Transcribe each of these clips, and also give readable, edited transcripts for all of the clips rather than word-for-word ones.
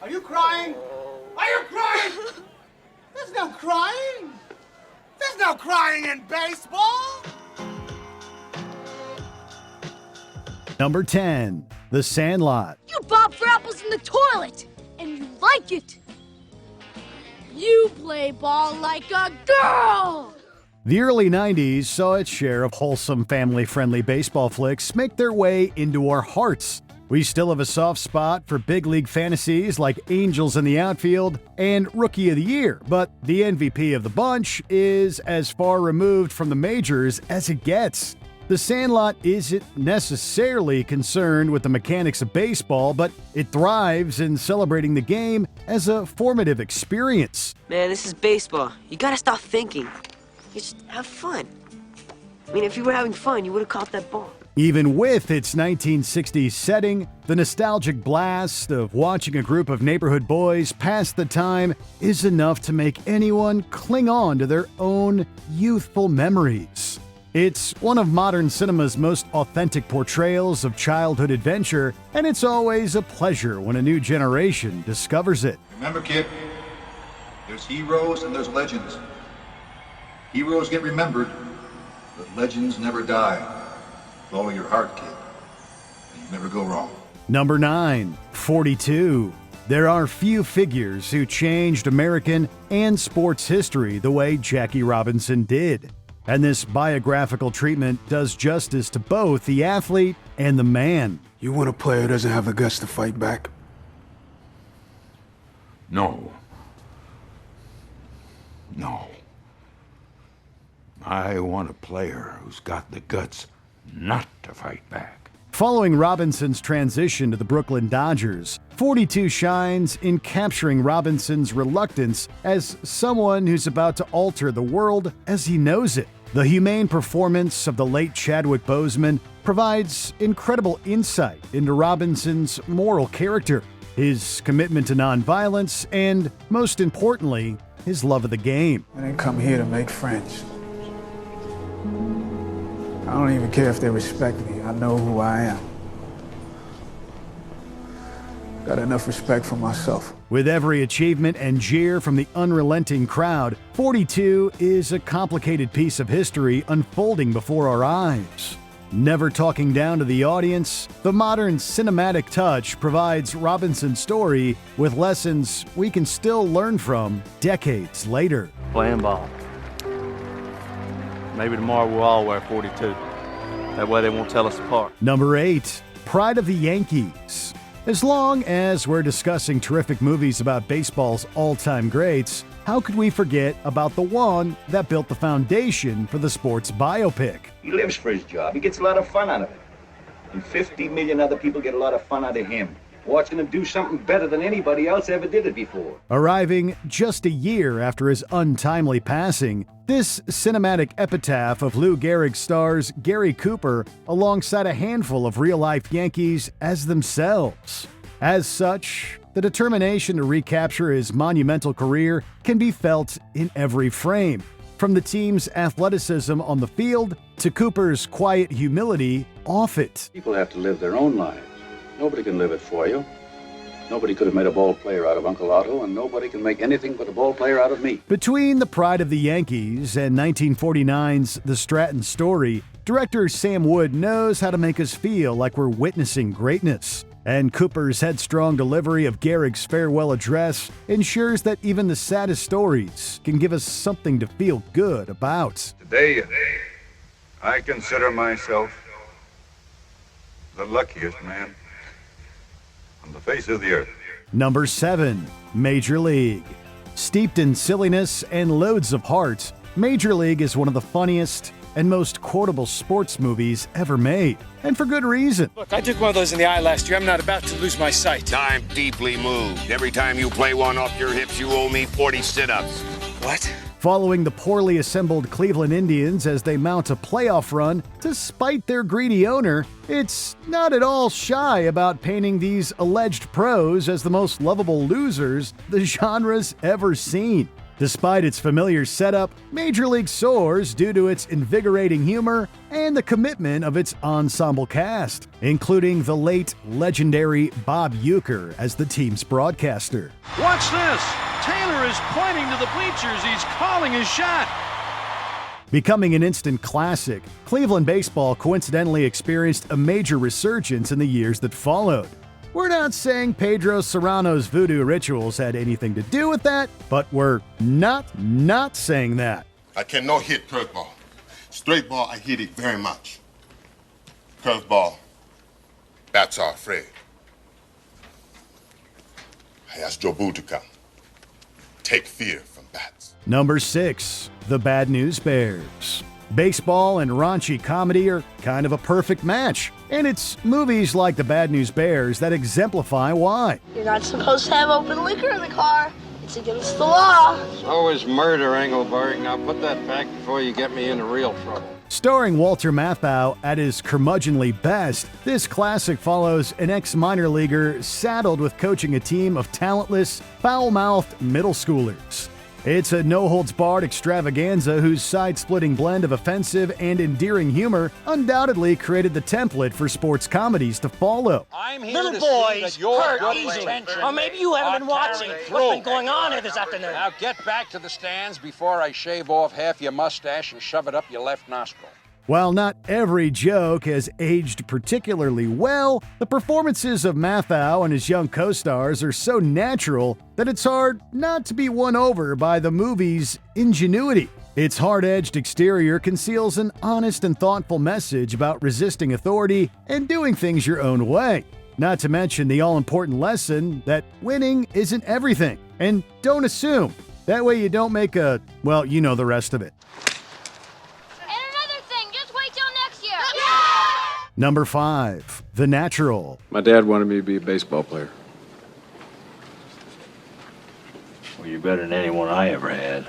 Are you crying? Are you crying? There's no crying. There's no crying in baseball. Number 10, The Sandlot. You bob for apples in the toilet, and you like it. You play ball like a girl. The early 90s saw its share of wholesome, family-friendly baseball flicks make their way into our hearts. We still have a soft spot for big league fantasies like Angels in the Outfield and Rookie of the Year, but the MVP of the bunch is as far removed from the majors as it gets. The Sandlot isn't necessarily concerned with the mechanics of baseball, but it thrives in celebrating the game as a formative experience. Man, this is baseball. You gotta stop thinking. You just have fun. I mean, if you were having fun, you would have caught that ball. Even with its 1960s setting, the nostalgic blast of watching a group of neighborhood boys pass the time is enough to make anyone cling on to their own youthful memories. It's one of modern cinema's most authentic portrayals of childhood adventure, and it's always a pleasure when a new generation discovers it. Remember, kid, there's heroes and there's legends. Heroes get remembered, but legends never die. Follow your heart, kid, and you never go wrong. Number 9, 42. There are few figures who changed American and sports history the way Jackie Robinson did. And this biographical treatment does justice to both the athlete and the man. You want a player who doesn't have the guts to fight back? No. No. I want a player who's got the guts not to fight back. Following Robinson's transition to the Brooklyn Dodgers, 42 shines in capturing Robinson's reluctance as someone who's about to alter the world as he knows it. The humane performance of the late Chadwick Boseman provides incredible insight into Robinson's moral character, his commitment to nonviolence, and, most importantly, his love of the game. I didn't come here to make friends. I don't even care if they respect me. I know who I am. Got enough respect for myself. With every achievement and jeer from the unrelenting crowd, 42 is a complicated piece of history unfolding before our eyes. Never talking down to the audience, the modern cinematic touch provides Robinson's story with lessons we can still learn from decades later. Playing ball. Maybe tomorrow we'll all wear 42. That way they won't tell us apart. Number 8, Pride of the Yankees. As long as we're discussing terrific movies about baseball's all-time greats, how could we forget about the one that built the foundation for the sports biopic? He lives for his job. He gets a lot of fun out of it. And 50 million other people get a lot of fun out of him, watching him do something better than anybody else ever did it before. Arriving just a year after his untimely passing, this cinematic epitaph of Lou Gehrig stars Gary Cooper alongside a handful of real-life Yankees as themselves. As such, the determination to recapture his monumental career can be felt in every frame, from the team's athleticism on the field to Cooper's quiet humility off it. People have to live their own lives. Nobody can live it for you. Nobody could have made a ball player out of Uncle Otto, and nobody can make anything but a ball player out of me. Between The Pride of the Yankees and 1949's The Stratton Story, director Sam Wood knows how to make us feel like we're witnessing greatness. And Cooper's headstrong delivery of Gehrig's farewell address ensures that even the saddest stories can give us something to feel good about. Today, I consider myself the luckiest man on the face of the earth. Number 7, Major League. Steeped in silliness and loads of heart, Major League is one of the funniest and most quotable sports movies ever made. And for good reason. Look, I took one of those in the eye last year. I'm not about to lose my sight. I'm deeply moved. Every time you play one off your hips, you owe me 40 sit-ups. What? Following the poorly assembled Cleveland Indians as they mount a playoff run despite their greedy owner, it's not at all shy about painting these alleged pros as the most lovable losers the genre's ever seen. Despite its familiar setup, Major League soars due to its invigorating humor and the commitment of its ensemble cast, including the late legendary Bob Uecker as the team's broadcaster. Watch this! Taylor is pointing to the bleachers. He's calling his shot. Becoming an instant classic, Cleveland baseball coincidentally experienced a major resurgence in the years that followed. We're not saying Pedro Serrano's voodoo rituals had anything to do with that, but we're not saying that. I cannot hit curveball. Straight ball, I hit it very much. Curveball, bats are afraid. I asked Joe Boo to come. Take fear from bats. Number 6, the Bad News Bears. Baseball and raunchy comedy are kind of a perfect match, and it's movies like The Bad News Bears that exemplify why. You're not supposed to have open liquor in the car. It's against the law. So is murder, Engelberg. Now put that back before you get me into real trouble. Starring Walter Matthau at his curmudgeonly best, this classic follows an ex-minor leaguer saddled with coaching a team of talentless, foul-mouthed middle schoolers. It's a no-holds-barred extravaganza whose side-splitting blend of offensive and endearing humor undoubtedly created the template for sports comedies to follow. I'm here Little to boys see that you're hurt good easily. attention. Or maybe you haven't been watching. What's been going on here this afternoon? Now get back to the stands before I shave off half your mustache and shove it up your left nostril. While not every joke has aged particularly well, the performances of Matthau and his young co-stars are so natural that it's hard not to be won over by the movie's ingenuity. Its hard-edged exterior conceals an honest and thoughtful message about resisting authority and doing things your own way. Not to mention the all-important lesson that winning isn't everything, and don't assume. That way you don't make well, you know the rest of it. Number 5, The Natural. My dad wanted me to be a baseball player. Well, you're better than anyone I ever had.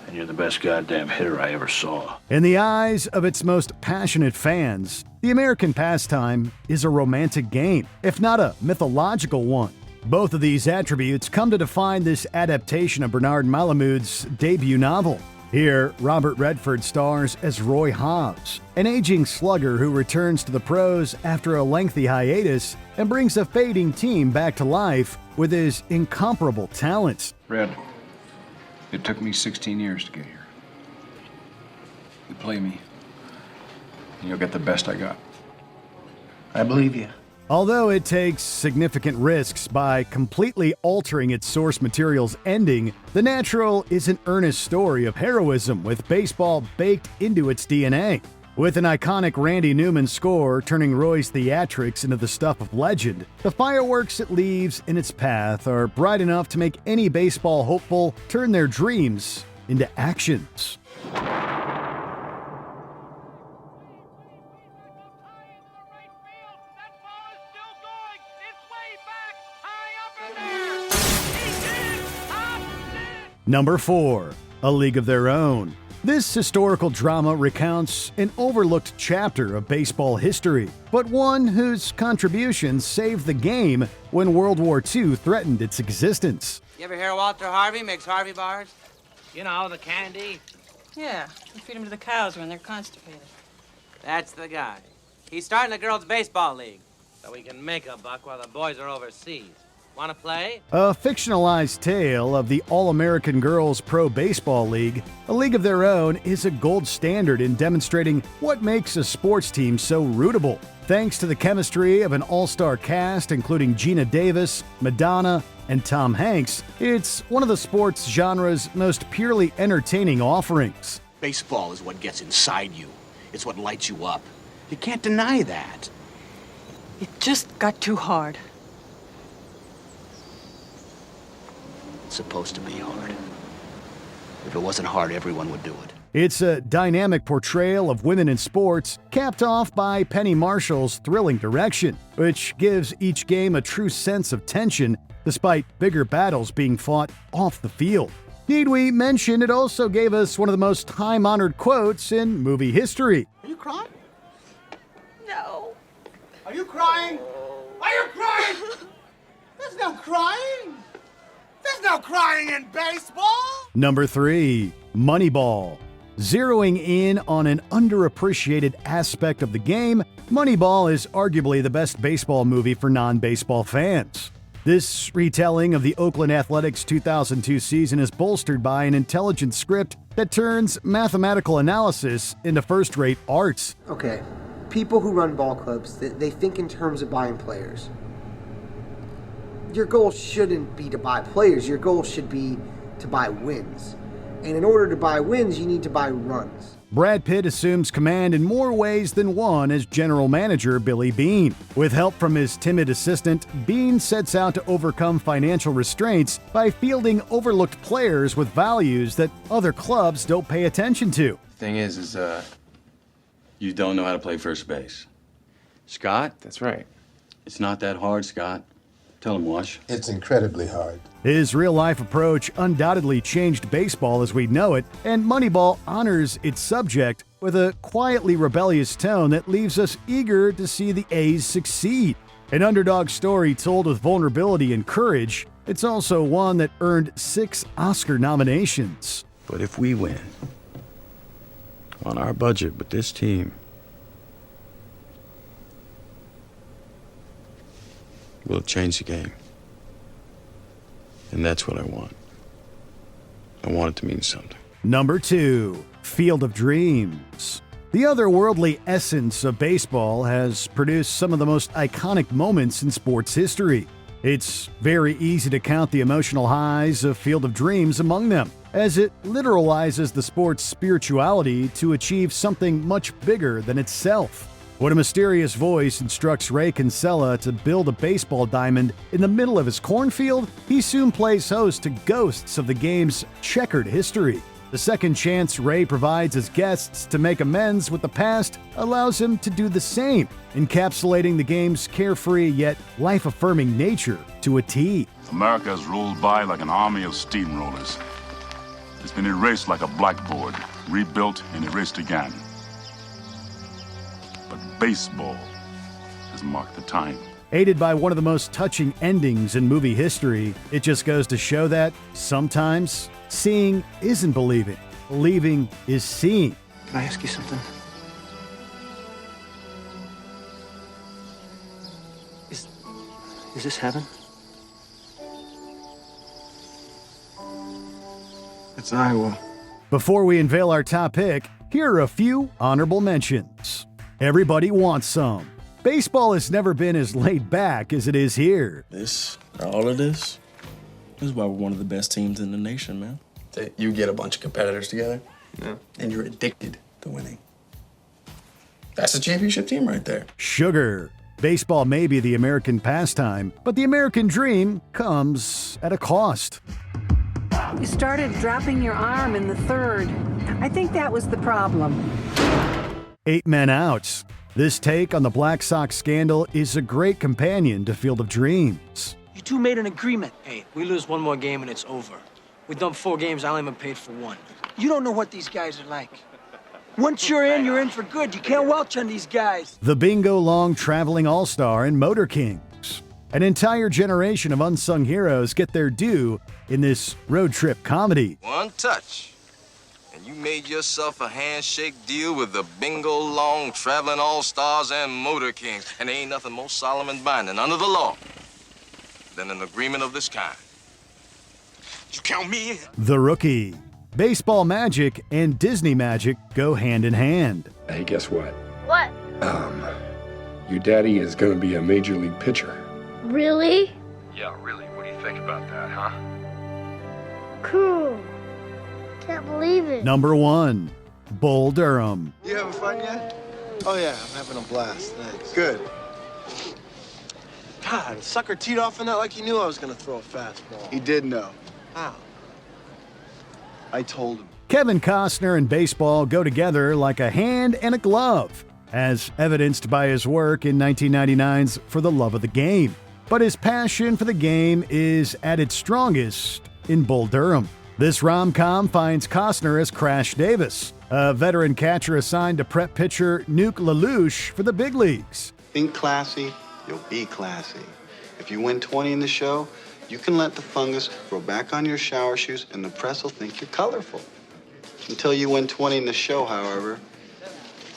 And you're the best goddamn hitter I ever saw. In the eyes of its most passionate fans, the American pastime is a romantic game, if not a mythological one. Both of these attributes come to define this adaptation of Bernard Malamud's debut novel. Here, Robert Redford stars as Roy Hobbs, an aging slugger who returns to the pros after a lengthy hiatus and brings a fading team back to life with his incomparable talents. Red, it took me 16 years to get here. You play me, and you'll get the best I got. I believe you. Although it takes significant risks by completely altering its source material's ending, The Natural is an earnest story of heroism with baseball baked into its DNA. With an iconic Randy Newman score turning Roy's theatrics into the stuff of legend, the fireworks it leaves in its path are bright enough to make any baseball hopeful turn their dreams into actions. Number 4, A League of Their Own. This historical drama recounts an overlooked chapter of baseball history, but one whose contributions saved the game when World War II threatened its existence. You ever hear Walter Harvey makes Harvey bars? You know, the candy. Yeah, we feed them to the cows when they're constipated. That's the guy. He's starting a girls' baseball league, so we can make a buck while the boys are overseas. Want to play? A fictionalized tale of the All-American Girls Pro Baseball League, A League of Their Own is a gold standard in demonstrating what makes a sports team so rootable. Thanks to the chemistry of an all-star cast including Gina Davis, Madonna, and Tom Hanks, it's one of the sports genre's most purely entertaining offerings. Baseball is what gets inside you. It's what lights you up. You can't deny that. It just got too hard. It's supposed to be hard. If it wasn't hard, everyone would do it. It's a dynamic portrayal of women in sports, capped off by Penny Marshall's thrilling direction, which gives each game a true sense of tension despite bigger battles being fought off the field. Need we mention it also gave us one of the most time-honored quotes in movie history. Are you crying? No. Are you crying? Are you crying? There's no crying. There's There's no crying in baseball! Number 3, Moneyball. Zeroing in on an underappreciated aspect of the game, Moneyball is arguably the best baseball movie for non-baseball fans. This retelling of the Oakland Athletics' 2002 season is bolstered by an intelligent script that turns mathematical analysis into first-rate art. Okay, people who run ball clubs, they think in terms of buying players. Your goal shouldn't be to buy players, your goal should be to buy wins. And in order to buy wins, you need to buy runs. Brad Pitt assumes command in more ways than one as general manager Billy Beane. With help from his timid assistant, Beane sets out to overcome financial restraints by fielding overlooked players with values that other clubs don't pay attention to. Thing is you don't know how to play first base. Scott? That's right. It's not that hard, Scott. Tell him, Wash. It's incredibly hard. His real-life approach undoubtedly changed baseball as we know it, and Moneyball honors its subject with a quietly rebellious tone that leaves us eager to see the A's succeed. An underdog story told with vulnerability and courage, it's also one that earned 6 Oscar nominations. But if we win, on our budget with this team, we'll change the game. And that's what I want. I want it to mean something. Number 2, Field of Dreams. The otherworldly essence of baseball has produced some of the most iconic moments in sports history. It's very easy to count the emotional highs of Field of Dreams among them, as it literalizes the sport's spirituality to achieve something much bigger than itself. When a mysterious voice instructs Ray Kinsella to build a baseball diamond in the middle of his cornfield, he soon plays host to ghosts of the game's checkered history. The second chance Ray provides his guests to make amends with the past allows him to do the same, encapsulating the game's carefree yet life-affirming nature to a T. America has rolled by like an army of steamrollers. It's been erased like a blackboard, rebuilt and erased again. Baseball has marked the time. Aided by one of the most touching endings in movie history, it just goes to show that sometimes seeing isn't believing. Believing is seeing. Can I ask you something? Is this heaven? It's Iowa. Before we unveil our top pick, here are a few honorable mentions. Everybody wants some. Baseball has never been as laid back as it is here. All of this is why we're one of the best teams in the nation, man. You get a bunch of competitors together, and you're addicted to winning. That's a championship team right there. Sugar. Baseball may be the American pastime, but the American dream comes at a cost. You started dropping your arm in the third. I think that was the problem. 8 men out. This take on the Black Sox scandal is a great companion to Field of Dreams. You two made an agreement. Hey, we lose one more game and it's over. We've done 4 games, I only been paid for 1. You don't know what these guys are like. Once you're in for good. You can't welch on these guys. The Bingo Long traveling all-star and Motor Kings. An entire generation of unsung heroes get their due in this road trip comedy. One touch, and you made yourself a handshake deal with the Bingo Long traveling all-stars and Motor Kings. And there ain't nothing more solemn and binding under the law than an agreement of this kind. Did you count me in? The Rookie. Baseball magic and Disney magic go hand in hand. Hey, guess what? What? Your daddy is gonna be a major league pitcher. Really? Yeah, really. What do you think about that, huh? Cool. Can't believe it. Number 1, Bull Durham. You having fun yet? Oh, yeah, I'm having a blast. Thanks. Good. God, the sucker teed off on that like he knew I was going to throw a fastball. He did know. How? I told him. Kevin Costner and baseball go together like a hand and a glove, as evidenced by his work in 1999's For the Love of the Game. But his passion for the game is at its strongest in Bull Durham. This rom-com finds Costner as Crash Davis, a veteran catcher assigned to prep pitcher Nuke LaLoosh for the big leagues. Think classy, you'll be classy. If you win 20 in the show, You can let the fungus grow back on your shower shoes, and the press will think you're colorful. Until you win 20 in the show, however,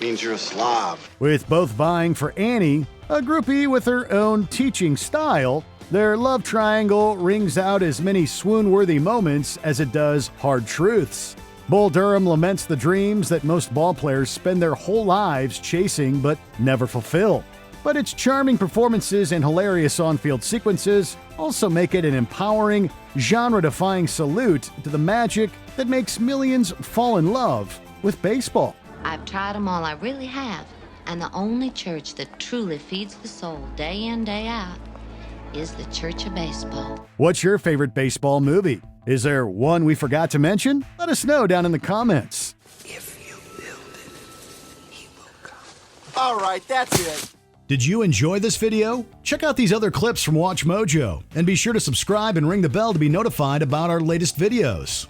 means you're a slob. With both vying for Annie, a groupie with her own teaching style, their love triangle rings out as many swoon-worthy moments as it does hard truths. Bull Durham laments the dreams that most ballplayers spend their whole lives chasing but never fulfill. But its charming performances and hilarious on-field sequences also make it an empowering, genre-defying salute to the magic that makes millions fall in love with baseball. I've tried them all, I really have. And the only church that truly feeds the soul day in, day out is the Church of Baseball. What's your favorite baseball movie? Is there one we forgot to mention? Let us know down in the comments. All right, that's it. Did you enjoy this video? Check out these other clips from Watch Mojo, and be sure to subscribe and ring the bell to be notified about our latest videos.